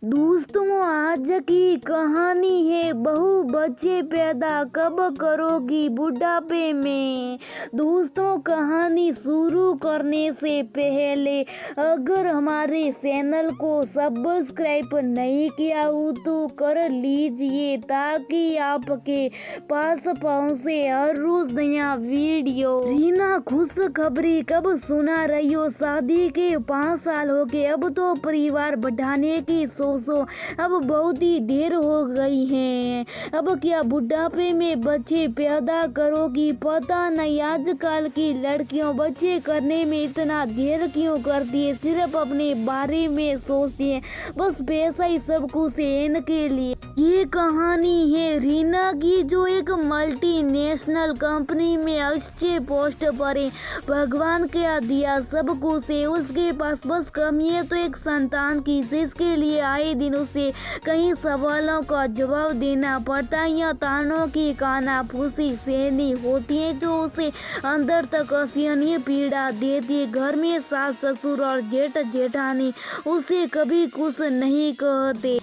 दोस्तों, आज की कहानी है बहू बच्चे पैदा कब करोगी बुढ़ापे में। दोस्तों, कहानी शुरू करने से पहले अगर हमारे चैनल को सब्सक्राइब नहीं किया हो तो कर लीजिए ताकि आपके पास पहुंचे हर रोज नया वीडियो। रीना खुशखबरी कब सुना रही हो? शादी के 5 साल हो गए, अब तो परिवार बढ़ाने की सोचो, अब बहुत ही देर हो गई है। अब क्या बुढ़ापे में बच्चे पैदा करोगी? पता नहीं आजकल की लड़कियों बच्चे करने में इतना देर क्यों करती है। सिर्फ अपने बारे में सोचती है, बस पैसा ही सब कुछ है इनके लिए। ये कहानी है रीना की, जो एक मल्टीनेशनल कंपनी में अच्छे पोस्ट पर है। भगवान क्या दिया सब कुछ है उसके पास, बस कमी है तो एक संतान की, जिसके लिए आए दिन उसे कई सवालों का जवाब देना पड़ता है या तानों की कानाफूसी सहनी होती है जो उसे अंदर तक असहनीय पीड़ा देती है। घर में सास ससुर और जेठ जेठानी उसे कभी कुछ नहीं कहते,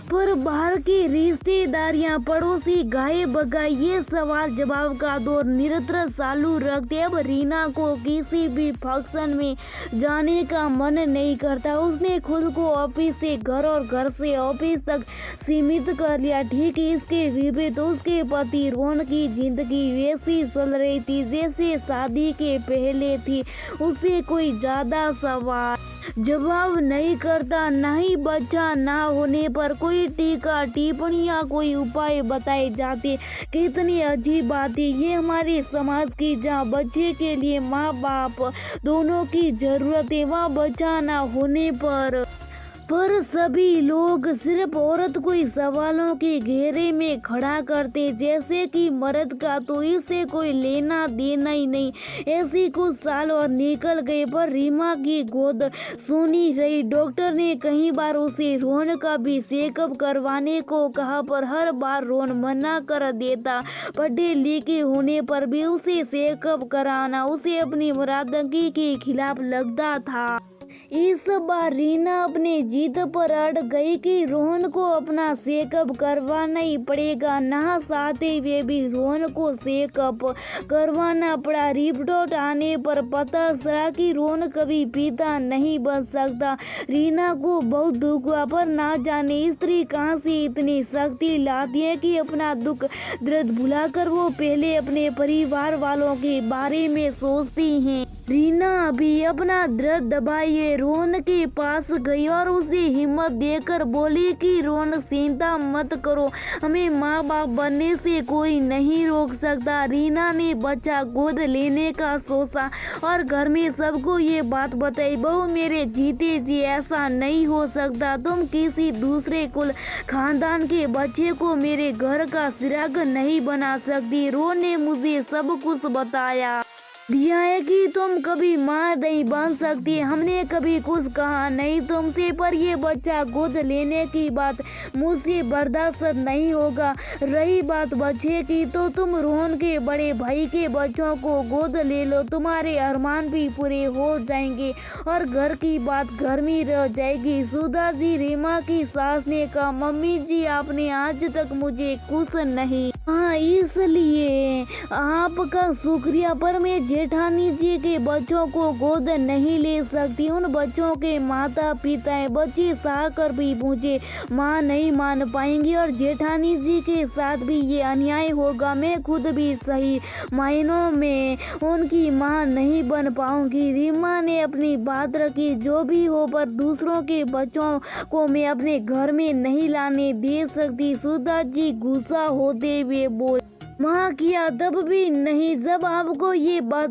पर बाहर की रिश्तेदारियां, पड़ोसी, गाय बगाए, ये सवाल जवाब का दौर निरंतर चालू रखते। अब रीना को किसी भी फंक्शन में जाने का मन नहीं करता। उसने खुद को ऑफिस से घर और घर से ऑफिस तक सीमित कर लिया। ठीक इसके विपरीत उसके पति रोहन की जिंदगी वैसी चल रही थी जैसे शादी के पहले थी। उसे कोई ज्यादा सवाल जवाब नहीं करता, नहीं बच्चा ना होने पर कोई टीका टिप्पणियां, कोई उपाय बताए जाते। कितनी अजीब बात है ये हमारे समाज की, जहाँ बच्चे के लिए माँ बाप दोनों की जरूरत है, वहाँ बच्चा ना होने पर सभी लोग सिर्फ औरत को ही सवालों के घेरे में खड़ा करते, जैसे कि मर्द का तो इससे कोई लेना देना ही नहीं। ऐसी कुछ साल और निकल गए, पर रीमा की गोद सुनी रही। डॉक्टर ने कई बार उसे रोहन का भी चेकअप करवाने को कहा, पर हर बार रोहन मना कर देता। पढ़े लिखे होने पर भी उसे चेकअप कराना उसे अपनी मर्दानगी के खिलाफ लगता था। इस बार रीना अपने जिद पर अड़ गई कि रोहन को अपना चेकअप करवाना ही पड़ेगा। ना चाहते हुए भी रोहन को चेकअप करवाना पड़ा। रिपोर्ट आने पर पता चला कि रोहन कभी पिता नहीं बन सकता। रीना को बहुत दुख हुआ, पर ना जाने स्त्री कहाँ से इतनी शक्ति लाती है कि अपना दुख दर्द भुलाकर वो पहले अपने परिवार वालों के बारे में सोचती हैं। रीना अभी अपना दर्द दबाए रोहन के पास गई और उसे हिम्मत देकर बोली कि रोहन चिंता मत करो, हमें माँ बाप बनने से कोई नहीं रोक सकता। रीना ने बच्चा गोद लेने का सोचा और घर में सबको ये बात बताई। बहू, मेरे जीते जी ऐसा नहीं हो सकता, तुम किसी दूसरे कुल खानदान के बच्चे को मेरे घर का चिराग नहीं बना सकती। रोहन ने मुझे सब कुछ बताया दिया है कि तुम कभी माँ नहीं बन सकती। हमने कभी कुछ कहा नहीं तुमसे, पर ये बच्चा गोद लेने की बात मुझसे बर्दाश्त नहीं होगा। रही बात बच्चे की, तो तुम रोहन के बड़े भाई के बच्चों को गोद ले लो, तुम्हारे अरमान भी पूरे हो जाएंगे और घर की बात घर में रह जाएगी। सुधा जी, रीमा की सास ने कहा, मम्मी जी आपने आज तक मुझे कुछ नहीं कहा, इसलिए आपका शुक्रिया, पर मैं जेठानी जी के बच्चों को गोद नहीं ले सकती। उन बच्चों के माता पिता है, बच्चे चाहकर भी मुझे माँ नहीं मान पाएंगे और जेठानी जी के साथ भी ये अन्याय होगा। मैं खुद भी सही मायनों में उनकी माँ नहीं बन पाऊंगी। रीमा ने अपनी बात रखी, जो भी हो, पर दूसरों के बच्चों को मैं अपने घर में नहीं लाने दे सकती। सुधा जी गुस्सा होते हुए बोल, माँ किया तब भी नहीं। जब आपको ये बात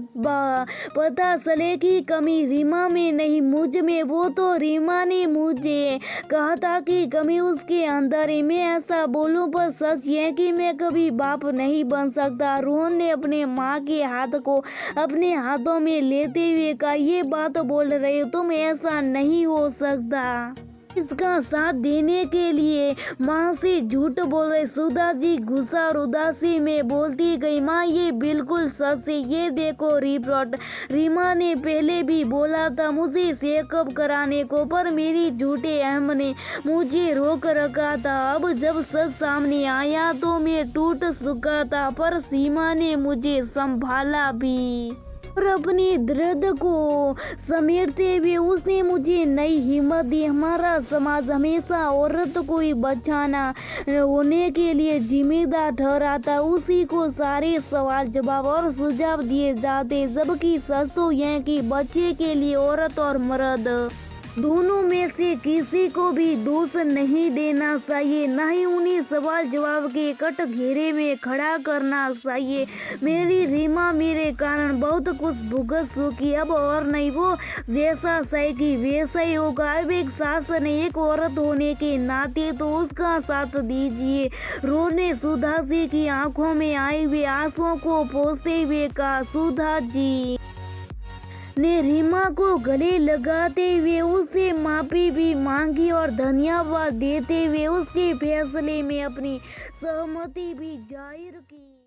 पता चले कि कमी रीमा में नहीं मुझ में, वो तो रीमा ने मुझे कहा था कि कमी उसके अंदर है। मैं ऐसा बोलूं, पर सच ये कि मैं कभी बाप नहीं बन सकता। रोहन ने अपने माँ के हाथ को अपने हाथों में लेते हुए कहा, ये बात बोल रहे हो तुम, ऐसा नहीं हो सकता। इसका साथ देने के लिए माँ से झूठ बोल रहे। सुधा जी गुस्सा और उदासी में बोलती गई, माँ ये बिल्कुल सच है, ये देखो रिपोर्ट। रीमा ने पहले भी बोला था मुझे चेकअप कराने को, पर मेरी झूठे अहम ने मुझे रोक रखा था। अब जब सच सामने आया तो मैं टूट चुका था, पर सीमा ने मुझे संभाला भी और अपनी दर्द को समेटते हुए उसने मुझे नई हिम्मत दी। हमारा समाज हमेशा औरत को ही बचाना होने के लिए जिम्मेदार ठहराता, उसी को सारे सवाल जवाब और सुझाव दिए जाते, जबकि सच तो यह कि बच्चे के लिए औरत और मर्द दोनों में से किसी को भी दोष नहीं देना चाहिए, न ही उन्हें सवाल जवाब के कटघरे में खड़ा करना चाहिए। मेरी रीमा मेरे कारण बहुत कुछ भुगत चुकी, अब और नहीं, वो जैसा सहेगी वैसा ही होगा। अब एक सास ने एक औरत होने के नाते तो उसका साथ दीजिए। रोने सुधा जी की आंखों में आए हुए आंसुओं को पोंछते हुए कहा। सुधा जी ने रीमा को गले लगाते हुए उससे माफी भी मांगी और धन्यवाद देते हुए उसके फैसले में अपनी सहमति भी जाहिर की।